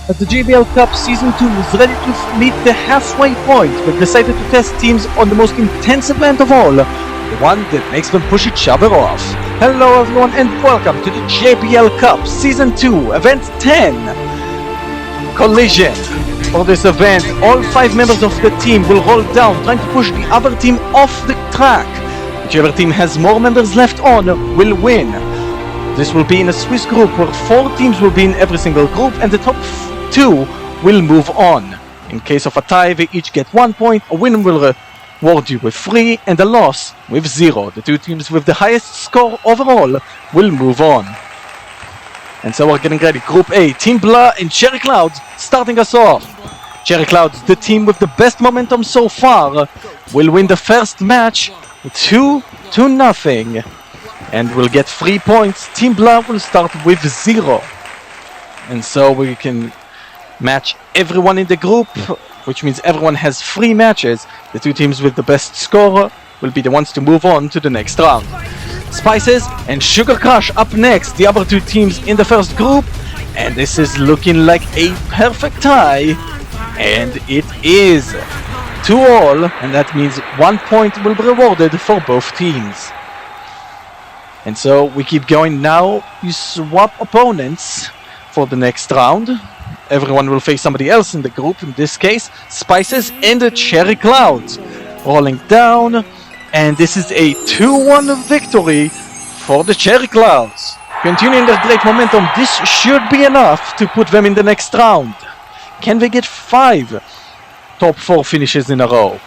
As the JBL Cup Season 2 was ready to meet the halfway point, we've decided to test teams on the most intense event of all, the one that makes them push each other off. Hello everyone and welcome to the JBL Cup Season 2, Event 10! Collision. For this event, all 5 members of the team will roll down, trying to push the other team off the track. Whichever team has more members left on will win. This will be in a Swiss group where 4 teams will be in every single group and the top 2 will move on. In case of a tie, they each get 1 point, a win will reward you with 3 and a loss with 0. The 2 teams with the highest score overall will move on. And so we're getting ready. Group A, Team Blah and Cherry Clouds starting us off. Cherry Clouds, the team with the best momentum so far, will win the first match 2-0 and will get 3 points. Team Blah will start with 0. And so we can match everyone in the group, which means everyone has 3 matches. The 2 teams with the best score will be the ones to move on to the next round. Spices and Sugar Crush up next, the other 2 teams in the first group, and this is looking like a perfect tie, and it is 2-all, and that means 1 point will be rewarded for both teams. And so we keep going. Now you swap opponents for the next round. Everyone will face somebody else in the group, in this case Spices and the Cherry Clouds. Rolling down, and this is a 2-1 victory for the Cherry Clouds. Continuing their great momentum, this should be enough to put them in the next round. Can they get 5 top 4 finishes in a row?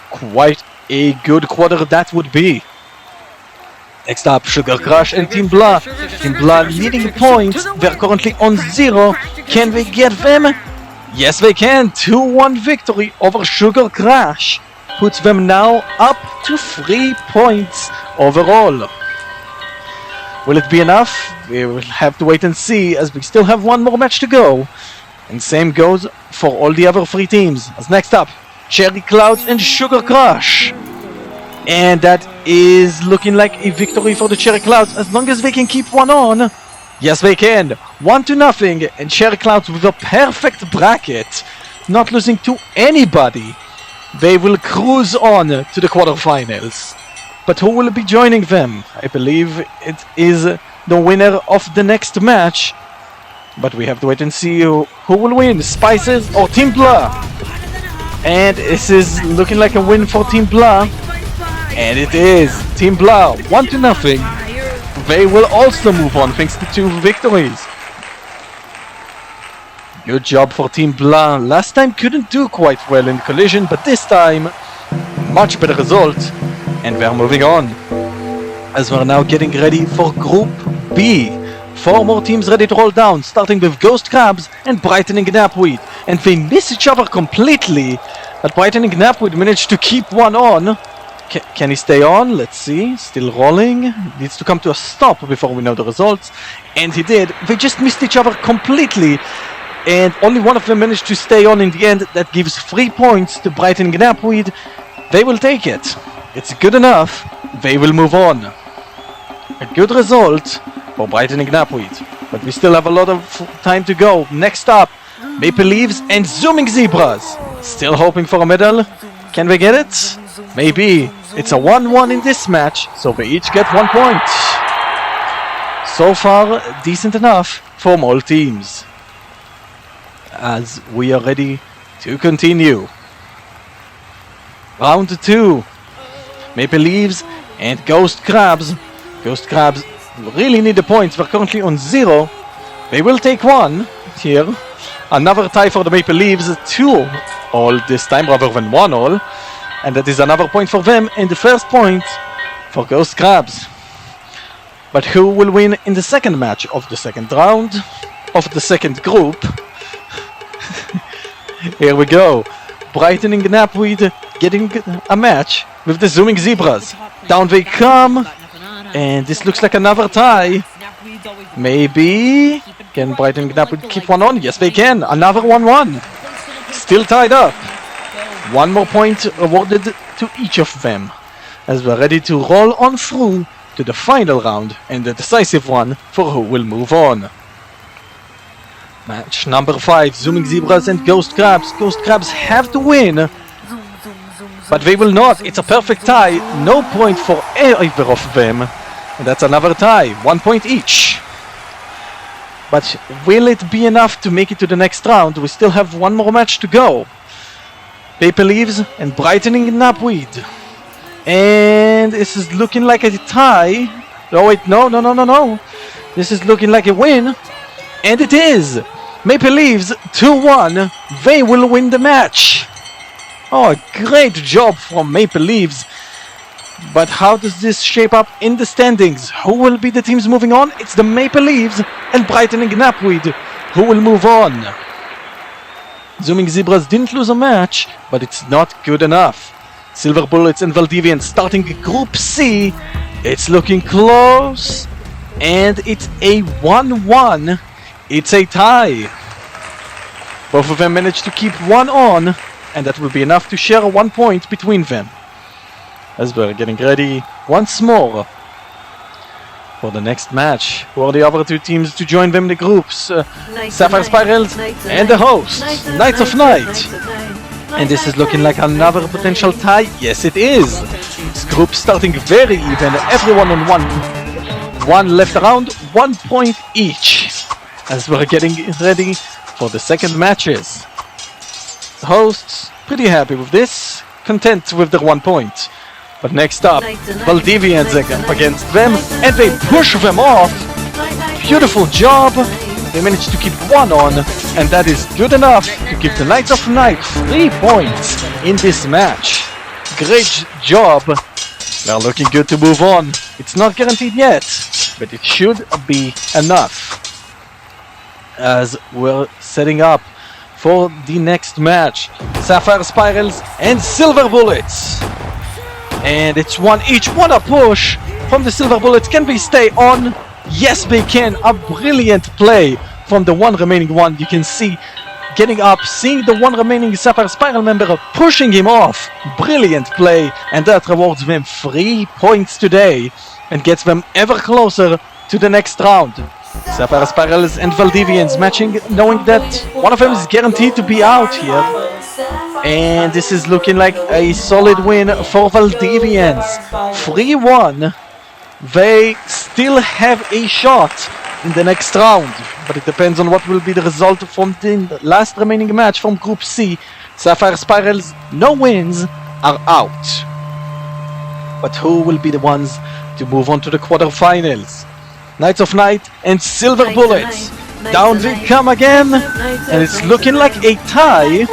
Quite a good quarter that would be. Next up, Sugar Crush and Team Blah. Team Blah leading points. They're currently on 0. Can they get them? Yes, they can. 2-1 victory over Sugar Crush puts them now up to 3 points overall. Will it be enough? We will have to wait and see, as we still have 1 more match to go. And same goes for all the other 3 teams. As next up, Cherry Clouds and Sugar Crush. And that is looking like a victory for the Cherry Clouds, as long as they can keep 1 on. Yes, they can. 1-0, and Cherry Clouds with a perfect bracket, not losing to anybody. They will cruise on to the quarterfinals. But who will be joining them? I believe it is the winner of the next match. But we have to wait and see who will win, Spices or Team Blah. And this is looking like a win for Team Blah. And it is Team Blah, 1-0. They will also move on thanks to 2 victories. Good job for Team Blah. Last time couldn't do quite well in Collision, but this time much better result. And we're moving on, as we're now getting ready for Group B. 4 more teams ready to roll down, starting with Ghost Crabs and Brightening Knapweed. And they miss each other completely, but Brightening Knapweed managed to keep 1 on. Can he stay on? Let's see. Still rolling. Needs to come to a stop before we know the results. And he did. They just missed each other completely. And only one of them managed to stay on in the end. That gives 3 points to Brightening Knapweed. They will take it. It's good enough. They will move on. A good result for Brightening Knapweed. But we still have a lot of time to go. Next up, Maple Leaves and Zooming Zebras. Still hoping for a medal. Can they get it? Maybe. It's a 1-1 in this match, so they each get 1 point. So far, decent enough for all teams. As we are ready to continue. Round 2. Maple Leaves and Ghost Crabs. Ghost Crabs really need the points. They're currently on 0. They will take 1 here. Another tie for the Maple Leaves. 2-all this time rather than 1-all. And that is another point for them, and the first point for Ghost Crabs. But who will win in the second match of the second round of the second group? Here we go. Brightening Knapweed getting a match with the Zooming Zebras. Down they come, and this looks like another tie. Maybe. Can Brightening Knapweed keep 1 on? Yes, they can. Another 1-1. Still tied up. 1 more point awarded to each of them, as we're ready to roll on through to the final round and the decisive one for who will move on. Match number 5, Zooming Zebras and Ghost Crabs. Ghost Crabs have to win, but they will not. It's a perfect tie. No point for either of them. And that's another tie. 1 point each. But will it be enough to make it to the next round? We still have one more match to go. Paper Leaves and Brightening Knapweed. And this is looking like a tie. Oh wait, no. This is looking like a win. And it is. Maple Leaves 2-1. They will win the match. Oh, great job from Maple Leaves. But how does this shape up in the standings? Who will be the teams moving on? It's the Maple Leaves and Brightening Knapweed who will move on. Zooming Zebras didn't lose a match, but it's not good enough. Silver Bullets and Valdivian starting Group C. It's looking close. And it's a 1-1. It's a tie. Both of them managed to keep one on, and that will be enough to share 1 point between them. As we're getting ready once more for the next match. Who are the other two teams to join them in the groups? Sapphire Spirals and the host, Knights of Night. And this is looking like another potential tie. Yes, it is. This group starting very even. Everyone on one left around, 1 point each. As we're getting ready for the second matches. The hosts pretty happy with this, content with their 1 point. But next up, Valdivians against them, and they push them off. Beautiful job. They managed to keep one on, and that is good enough to give the Knights of Night 3 points in this match. Great job. They're looking good to move on. It's not guaranteed yet, but it should be enough. As we're setting up for the next match, Sapphire Spirals and Silver Bullets. And it's one each. What a push from the Silver Bullets. Can they stay on? Yes, they can. A brilliant play from the one remaining one. You can see getting up, seeing the one remaining Sapphire Spiral member, pushing him off. Brilliant play. And that rewards them 3 points today and gets them ever closer to the next round. Sapphire Spirals and Valdivians matching, knowing that one of them is guaranteed to be out here. And this is looking like a solid win for Valdivians. 3-1. They still have a shot in the next round, but it depends on what will be the result from the last remaining match from Group C. Sapphire Spirals, no wins, are out. But who will be the ones to move on to the quarterfinals? Knights of Night and Silver Bullets. Down they come again, and it's looking like a tie.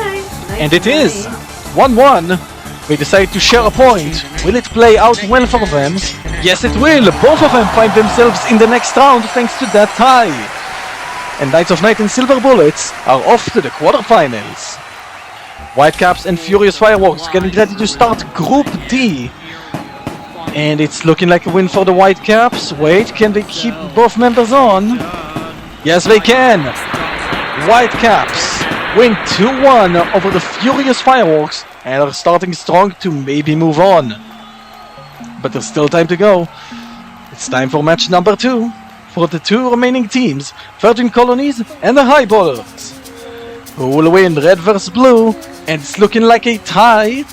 And it is 1-1. They decide to share a point. Will it play out well for them? Yes, it will. Both of them find themselves in the next round thanks to that tie. And Knights of Night and Silver Bullets are off to the quarterfinals. Whitecaps and Furious Fireworks getting ready to start Group D. And it's looking like a win for the Whitecaps. Wait, can they keep both members on? Yes, they can. Whitecaps win 2-1 over the Furious Fireworks and are starting strong to maybe move on. But there's still time to go. It's time for match number 2 for the 2 remaining teams, 13 Colonies and the Highballers. Who will win, red versus blue? And it's looking like a tie.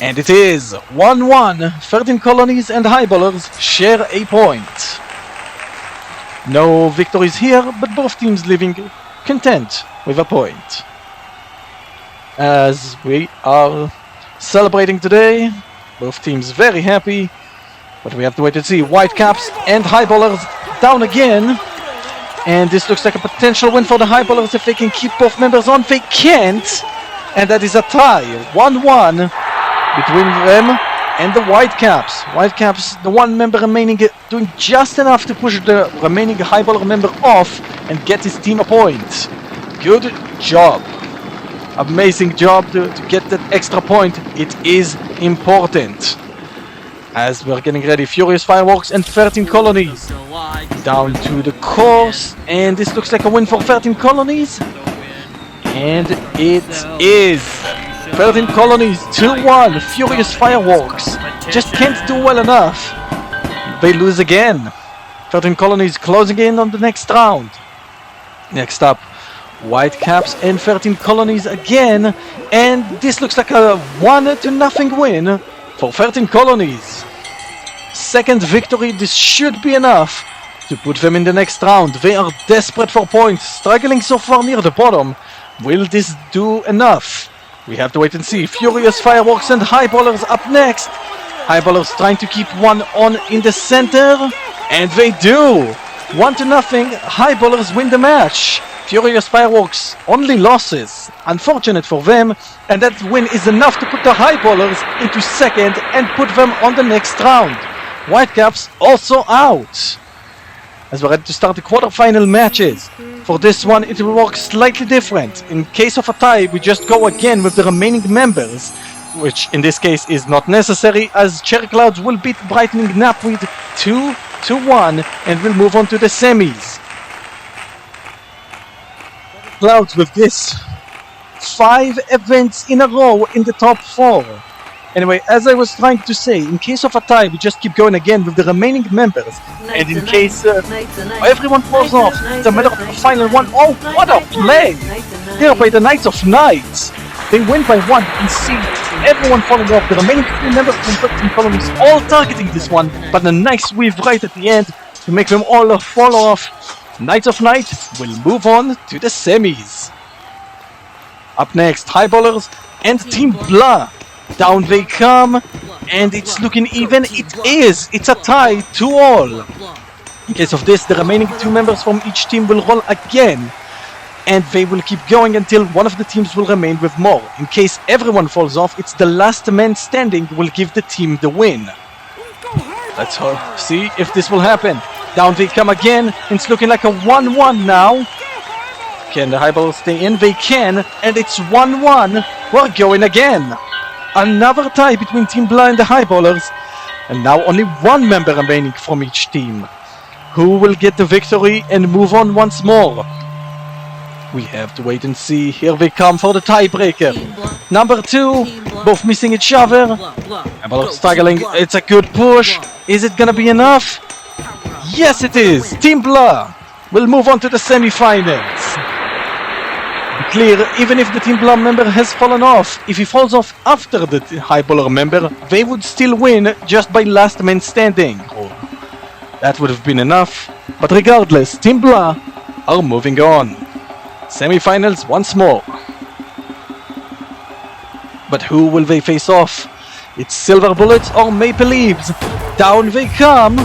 And it is 1-1. 13 Colonies and Highballers share a point. No victories here, but both teams living content with a point. As we are celebrating today, both teams very happy, but we have to wait and see. Whitecaps and Highballers down again, and this looks like a potential win for the Highballers if they can keep both members on. They can't, and that is a tie, 1-1 between them and the Whitecaps. Whitecaps, the one member remaining, doing just enough to push the remaining Highballer member off and get his team a point. Good job. Amazing job to get that extra point. It is important. As we're getting ready, Furious Fireworks and 13 Colonies down to the course, and this looks like a win for 13 Colonies, and it is 13 Colonies 2-1. Furious Fireworks just can't do well enough. They lose again. 13 Colonies closing in on the next round. Next up, Whitecaps and 13 Colonies again, and this looks like a 1-0 win for 13 Colonies. Second victory, this should be enough to put them in the next round. They are desperate for points, struggling so far near the bottom. Will this do enough? We have to wait and see. Furious Fireworks and Highballers up next. Highballers trying to keep one on in the center, and they do. 1-0, Highballers win the match. Furious Fireworks only losses, unfortunate for them, and that win is enough to put the Highballers into second and put them on the next round. Whitecaps also out. As we're ready to start the quarterfinal matches. For this one it will work slightly different. In case of a tie, we just go again with the remaining members, which in this case is not necessary, as Cherry Clouds will beat Brightening Knapweed 2-1 and will move on to the semis. Clouds with this 5 events in a row in the top 4. Anyway, as I was trying to say, in case of a tie, we just keep going again with the remaining members. And in case everyone falls off, it's a matter of the final one. Oh, what a play! Here by the Knights of Night. They win by 1. You can see everyone falling off. The remaining 3 members from 13 Colonies all targeting this one, but a nice weave right at the end to make them all fall off. Knights of Night will move on to the semis. Up next, Highballers and Team Blah. Down they come, and it's looking even. It is. It's a tie, 2-all. In case of this, the remaining 2 members from each team will roll again, and they will keep going until one of the teams will remain with more. In case everyone falls off, it's the last man standing will give the team the win. Let's see if this will happen. Down they come again. It's looking like a 1-1 now. Can the Highballers stay in? They can, and it's 1-1. We're going again. Another tie between Team Blah and the Highballers, and now only 1 member remaining from each team. Who will get the victory and move on once more? We have to wait and see. Here they come for the tiebreaker. Number 2, both missing each other. Highballers struggling. It's a good push. Is it gonna be enough? Yes, it is. Team Blah will move on to the semi-finals. Clear, even if the Team Blah member has fallen off, if he falls off after the Highballer member, they would still win just by last man standing. That would have been enough, but regardless, Team Blah are moving on. Semi-finals once more. But who will they face off? It's Silver Bullets or Maple Leaves. Down they come,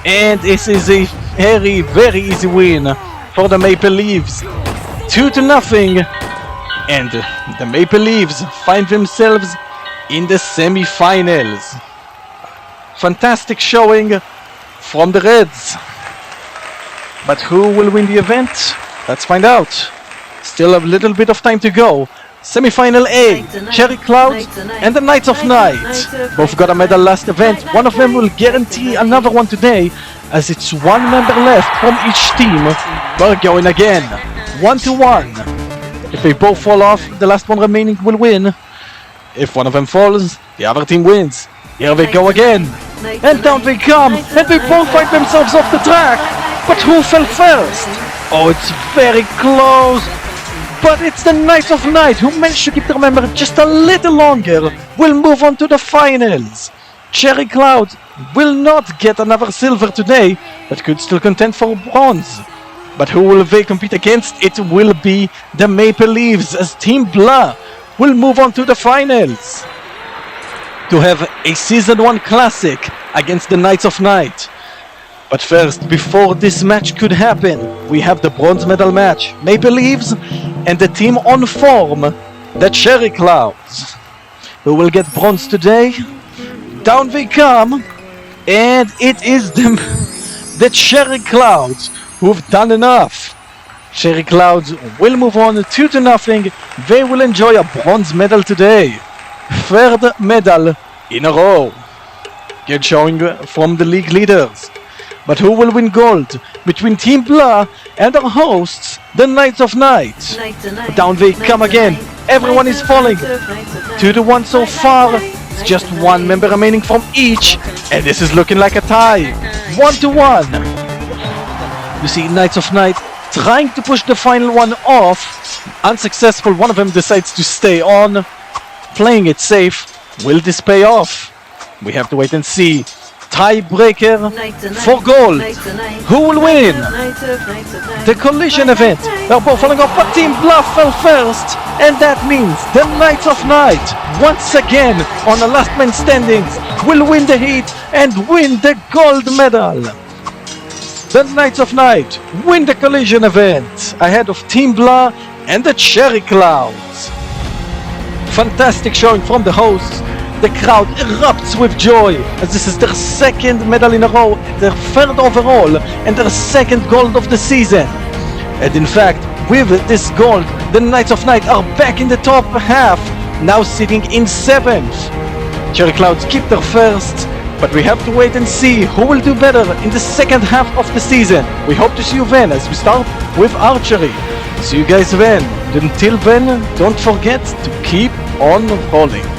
and this is a very, very easy win for the Maple Leaves. 2-0, and the Maple Leaves find themselves in the semi-finals. Fantastic showing from the Reds. But who will win the event? Let's find out. Still a little bit of time to go. Semi-final A, Cherry Clouds and the Knights of Night. Both got a medal last event. One of them will guarantee another one today, as it's 1 member left from each team. We're going again. 1-1. If they both fall off, the last one remaining will win. If one of them falls, the other team wins. Here they go again. And down they come. And they both find themselves off the track. But who fell first? Oh, it's very close. But it's the Knights of Night who managed to keep their member just a little longer. Will move on to the finals. Cherry Cloud will not get another silver today, but could still contend for bronze. But who will they compete against? It will be the Maple Leaves, as Team Blah will move on to the finals to have a Season 1 Classic against the Knights of Night. But first, before this match could happen, we have the bronze medal match. Maple Leaves and the team on form, the Cherry Clouds. Who will get bronze today? Down they come, and it is the Cherry Clouds who've done enough. Cherry Clouds will move on 2-0. They will enjoy a bronze medal today. 3rd medal in a row. Good showing from the league leaders. But who will win gold? Between Team Blah and our hosts, the Knights of Night. Down they come again. Everyone is falling. 2-1 so far. It's just 1 member remaining from each. And this is looking like a tie. 1-1. You see, Knights of Night trying to push the final one off. Unsuccessful, one of them decides to stay on. Playing it safe. Will this pay off? We have to wait and see. Tiebreaker for gold. Who will win? The collision event. They're both falling off, but Team Bluff fell first. And that means the Knights of Night, once again on the last man standings, will win the heat and win the gold medal. The Knights of Night win the collision event ahead of Team Blah and the Cherry Clouds. Fantastic showing from the hosts. The crowd erupts with joy as this is their second medal in a row, their third overall, and their second gold of the season. And in fact, with this gold, the Knights of Night are back in the top half, now sitting in 7th. Cherry Clouds keep their first, but we have to wait and see who will do better in the second half of the season. We hope to see you then as we start with archery. See you guys then. Until then, don't forget to keep on rolling.